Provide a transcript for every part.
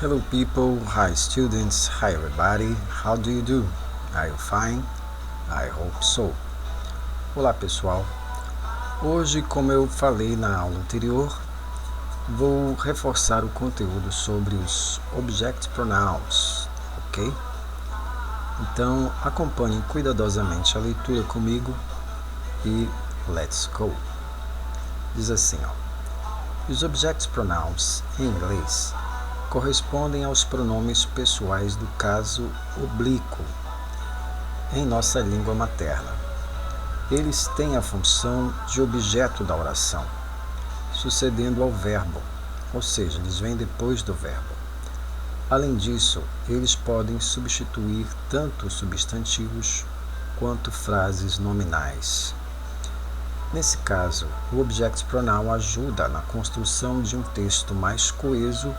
Hello people, hi students, hi everybody, how do you do? Are you fine? I hope so. Olá pessoal, hoje, como eu falei na aula anterior, vou reforçar o conteúdo sobre os Object Pronouns, ok? Então acompanhem cuidadosamente a leitura comigo e let's go! Diz assim, os Object Pronouns em inglês correspondem aos pronomes pessoais do caso oblíquo em nossa língua materna. Eles têm a função de objeto da oração, sucedendo ao verbo, ou seja, eles vêm depois do verbo. Além disso, eles podem substituir tanto substantivos quanto frases nominais. Nesse caso, o Object Pronoun ajuda na construção de um texto mais coeso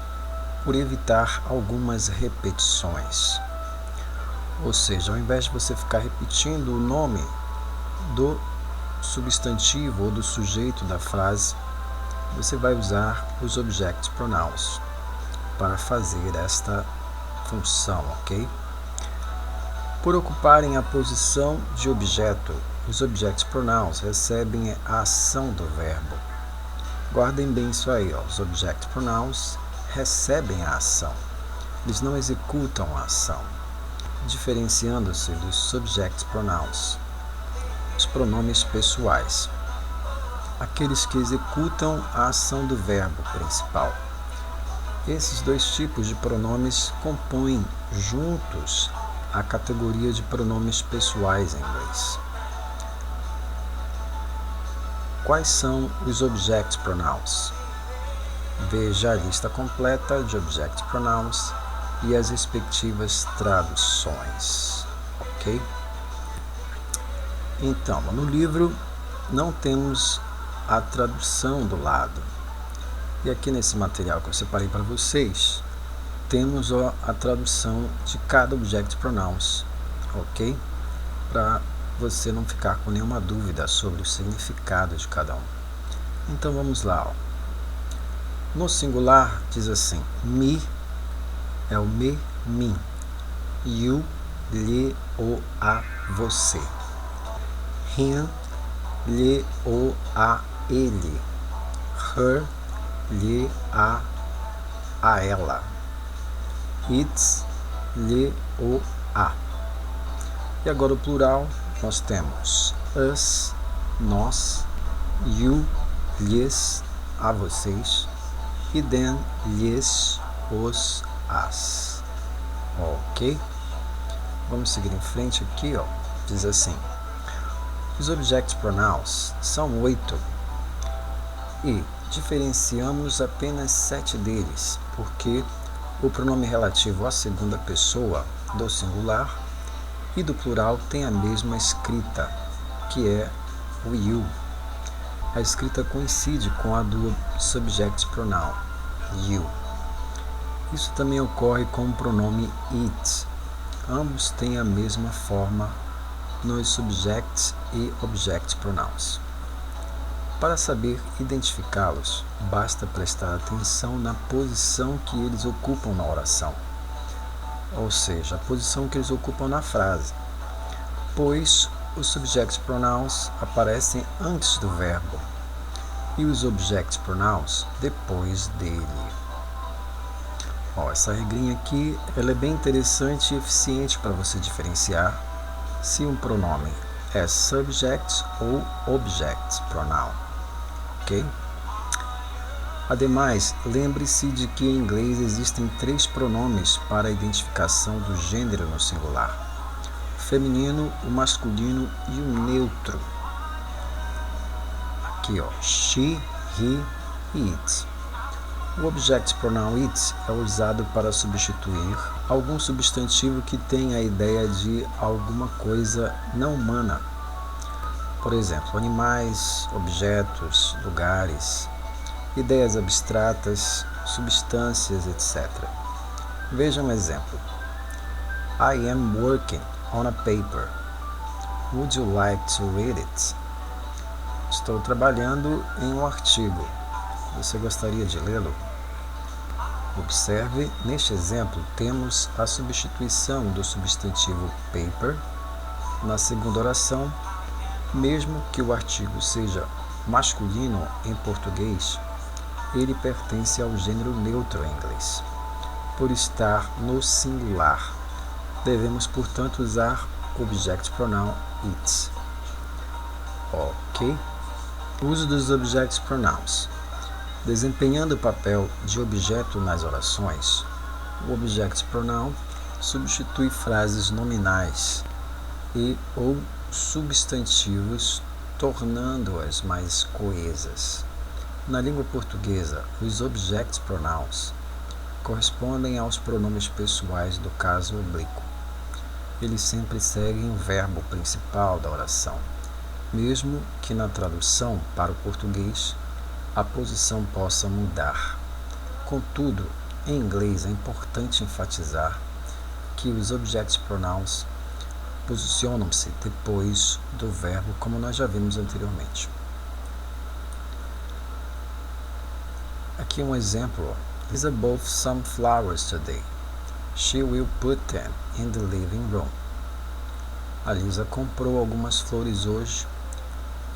por evitar algumas repetições. Ou seja, ao invés de você ficar repetindo o nome do substantivo ou do sujeito da frase, você vai usar os Object Pronouns para fazer esta função, ok? Por ocuparem a posição de objeto, os Object Pronouns recebem a ação do verbo. Guardem bem isso aí, os Object Pronouns recebem a ação, eles não executam a ação, diferenciando-se dos Subject Pronouns, os pronomes pessoais, aqueles que executam a ação do verbo principal. Esses dois tipos de pronomes compõem juntos a categoria de pronomes pessoais em inglês. Quais são os Object Pronouns? Veja a lista completa de Object Pronouns e as respectivas traduções, ok? Então, no livro não temos a tradução do lado. E aqui nesse material que eu separei para vocês, temos a tradução de cada Object Pronouns, ok? Para você não ficar com nenhuma dúvida sobre o significado de cada um. Então vamos lá. No singular diz assim, me é o me, mim, you, lhe, o, a, você, him, lhe, o, a, ele, her, lhe, a ela, it's, lhe, o, a. E agora o plural, nós temos us, nós, you, lhes, a vocês, e then, lhes, os, as. Ok? Vamos seguir em frente aqui, diz assim, os Object Pronouns são 8 e diferenciamos apenas 7 deles, porque o pronome relativo à segunda pessoa do singular e do plural tem a mesma escrita, que é o you. A escrita coincide com a do Subject Pronoun, you. Isso também ocorre com o pronome it. Ambos têm a mesma forma nos Subject e Object Pronouns. Para saber identificá-los, basta prestar atenção na posição que eles ocupam na oração, ou seja, a posição que eles ocupam na frase, pois os Subject Pronouns aparecem antes do verbo e os Object Pronouns depois dele. Essa regrinha aqui ela é bem interessante e eficiente para você diferenciar se um pronome é Subject ou Object Pronoun, ok? Ademais, lembre-se de que em inglês existem 3 pronomes para a identificação do gênero no singular: o feminino, o masculino e o neutro. Aqui, she, he e it. O Object Pronoun it é usado para substituir algum substantivo que tenha a ideia de alguma coisa não humana. Por exemplo, animais, objetos, lugares, ideias abstratas, substâncias, etc. Veja um exemplo. I am working on a paper. Would you like to read it? Estou trabalhando em um artigo. Você gostaria de lê-lo? Observe, neste exemplo, temos a substituição do substantivo paper na segunda oração, mesmo que o artigo seja masculino em português, ele pertence ao gênero neutro em inglês. Por estar no singular, devemos, portanto, usar o object pronoun it. Ok? Uso dos object pronouns. Desempenhando o papel de objeto nas orações, o object pronoun substitui frases nominais e ou substantivos, tornando-as mais coesas. Na língua portuguesa, os object pronouns correspondem aos pronomes pessoais do caso oblíquo. Eles sempre seguem o verbo principal da oração, mesmo que na tradução para o português a posição possa mudar. Contudo, em inglês é importante enfatizar que os object pronouns posicionam-se depois do verbo, como nós já vimos anteriormente. Aqui um exemplo. Lisa bought some flowers today. She will put them in the living room. A Lisa comprou algumas flores hoje.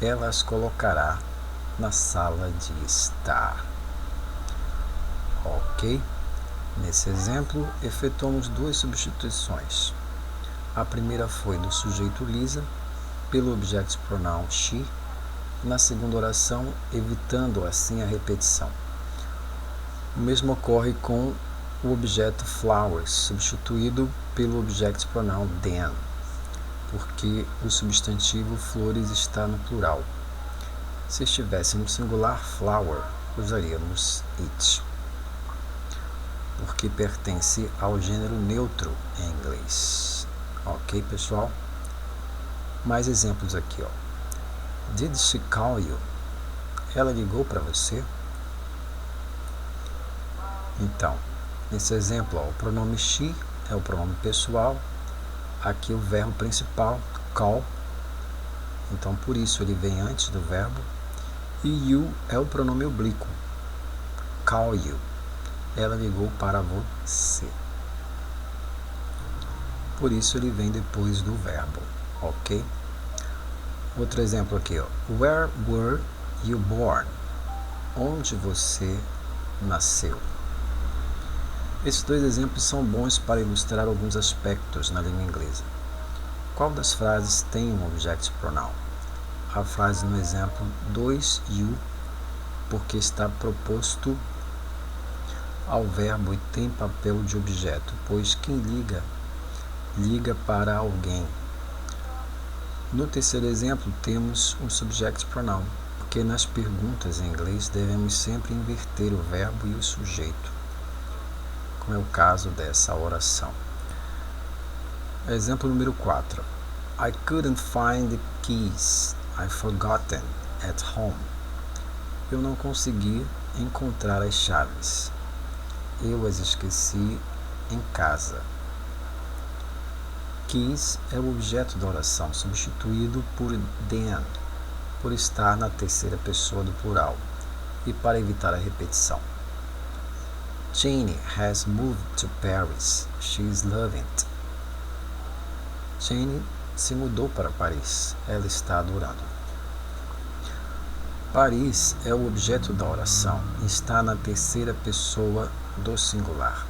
Ela as colocará na sala de estar. Ok? Nesse exemplo, efetuamos duas substituições. A primeira foi do sujeito Lisa pelo object pronoun she, na segunda oração, evitando assim a repetição. O mesmo ocorre com o objeto flowers, substituído pelo object pronoun them, porque o substantivo flores está no plural. Se estivesse no singular flower, usaríamos it, porque pertence ao gênero neutro em inglês. Ok, pessoal? Mais exemplos aqui, ó. Did she call you? Ela ligou para você? Então, nesse exemplo, ó, o pronome she é o pronome pessoal. Aqui o verbo principal, call. Então, por isso ele vem antes do verbo. E you é o pronome oblíquo, call you. Ela ligou para você. Por isso ele vem depois do verbo, ok? Outro exemplo aqui, ó. Where were you born? Onde você nasceu? Esses dois exemplos são bons para ilustrar alguns aspectos na língua inglesa. Qual das frases tem um object pronoun? A frase no exemplo 2 you, porque está proposto ao verbo e tem papel de objeto, pois quem liga para alguém. No terceiro exemplo temos um subject pronoun, porque nas perguntas em inglês devemos sempre inverter o verbo e o sujeito, como é o caso dessa oração. Exemplo número 4. I couldn't find the keys. I forgot them at home. Eu não consegui encontrar as chaves. Eu as esqueci em casa. Keys é o objeto da oração, substituído por them, por estar na terceira pessoa do plural e para evitar a repetição. Jane has moved to Paris. She is loving it. Jane se mudou para Paris. Ela está adorando. Paris é o objeto da oração. Está na terceira pessoa do singular,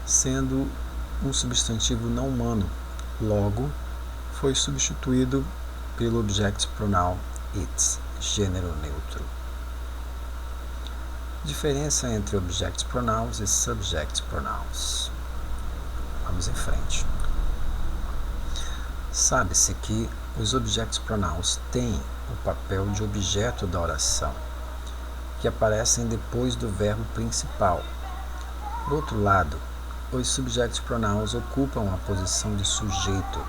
sendo um substantivo não humano. Logo, foi substituído pelo object pronoun it, gênero neutro. Diferença entre object pronouns e subject pronouns. Vamos em frente. Sabe-se que os object pronouns têm o papel de objeto da oração, que aparecem depois do verbo principal. Por outro lado, os subject pronouns ocupam a posição de sujeito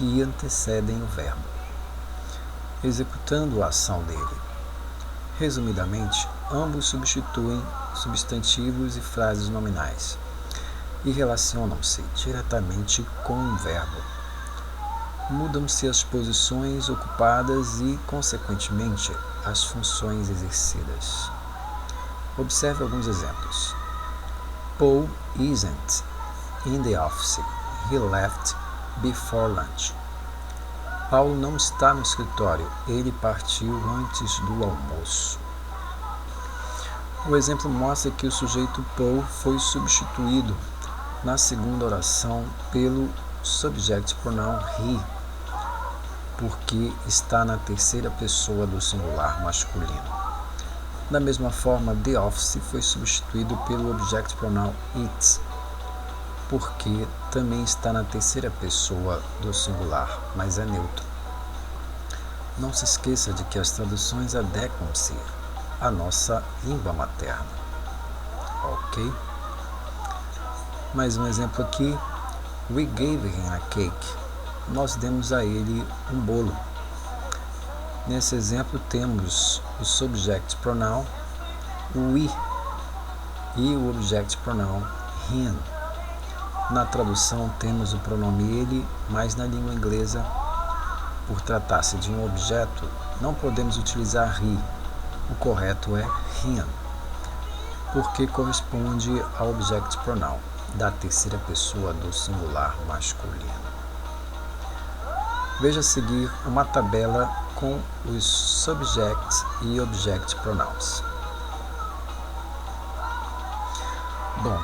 e antecedem o verbo, executando a ação dele. Resumidamente, ambos substituem substantivos e frases nominais e relacionam-se diretamente com o verbo. Mudam-se as posições ocupadas e, consequentemente, as funções exercidas. Observe alguns exemplos. Paul isn't in the office. He left before lunch. Paulo não está no escritório. Ele partiu antes do almoço. O exemplo mostra que o sujeito Paul foi substituído na segunda oração pelo subject pronoun he, porque está na terceira pessoa do singular masculino. Da mesma forma, the office foi substituído pelo object pronoun it, porque também está na terceira pessoa do singular, mas é neutro. Não se esqueça de que as traduções adequam-se à nossa língua materna. Ok? Mais um exemplo aqui. We gave him a cake. Nós demos a ele um bolo. Nesse exemplo temos o subject pronoun we e o object pronoun him. Na tradução temos o pronome ele, mas na língua inglesa, por tratar-se de um objeto, não podemos utilizar he. O correto é him, porque corresponde ao object pronoun da terceira pessoa do singular masculino. Veja a seguir uma tabela com os subject e object pronouns. Bom,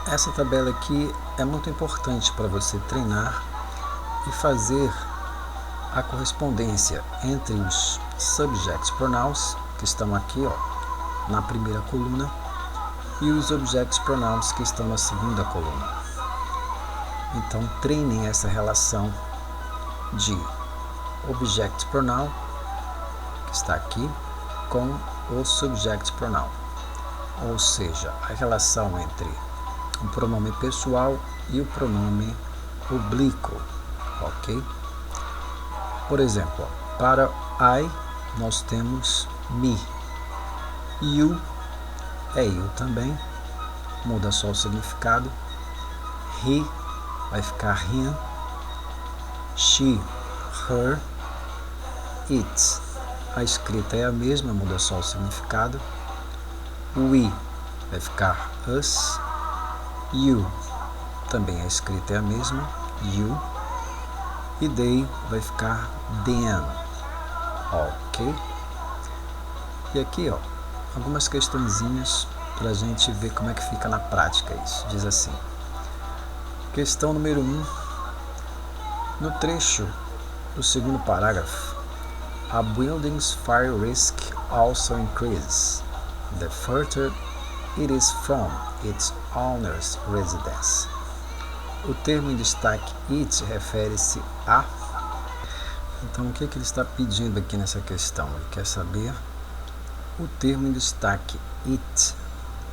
essa tabela aqui é muito importante para você treinar e fazer a correspondência entre os subject pronouns, que estão aqui na primeira coluna, e os object pronouns, que estão na segunda coluna. Então, treinem essa relação de object pronoun, que está aqui, com o subject pronoun, ou seja, a relação entre o pronome pessoal e o pronome oblíquo, ok? Por exemplo, para I nós temos me, you é eu também, muda só o significado, he vai ficar him, she, her, it, a escrita é a mesma, muda só o significado, we vai ficar us, you, também a escrita é a mesma, you, e they vai ficar them, ok? E aqui, algumas questõezinhas para a gente ver como é que fica na prática isso. Diz assim, questão número 1, no trecho do segundo parágrafo, a building's fire risk also increases the further it is from its owner's residence. O termo em destaque it refere-se a... Então, o que ele está pedindo aqui nessa questão? Ele quer saber o termo em destaque it,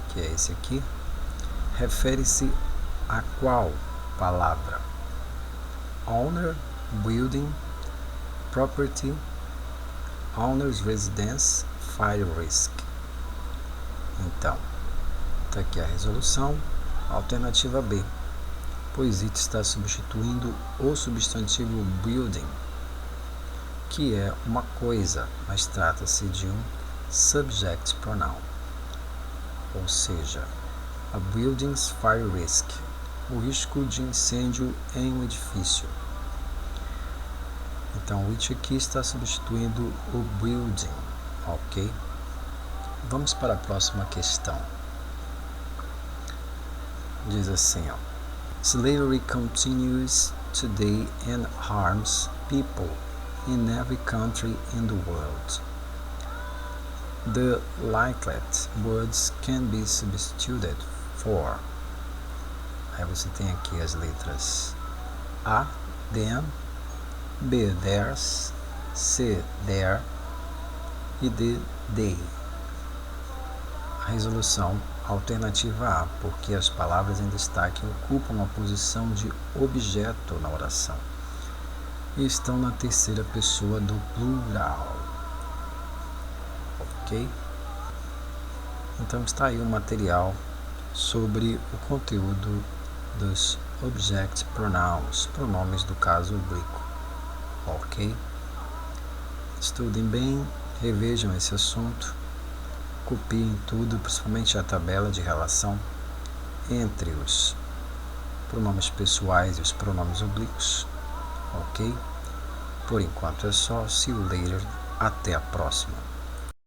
que é esse aqui, refere-se a qual palavra? Owner, building, property, owner's residence, fire risk. Então, está aqui a resolução, alternativa B, pois it está substituindo o substantivo building, que é uma coisa, mas trata-se de um subject pronoun, ou seja, a building's fire risk, o risco de incêndio em um edifício. Então, o it aqui está substituindo o building, ok? Vamos para a próxima questão. Diz assim, Slavery continues today and harms people in every country in the world. The likelet words can be substituted for. Aí você tem aqui as letras A, them, B, theirs, C, their e D, they. A resolução alternativa A, porque as palavras em destaque ocupam a posição de objeto na oração e estão na terceira pessoa do plural. Ok? Então está aí o material sobre o conteúdo dos object pronouns, pronomes do caso oblíquo. Ok? Estudem bem, revejam esse assunto, copiem tudo, principalmente a tabela de relação entre os pronomes pessoais e os pronomes oblíquos, ok? Por enquanto é só. See you later. Até a próxima.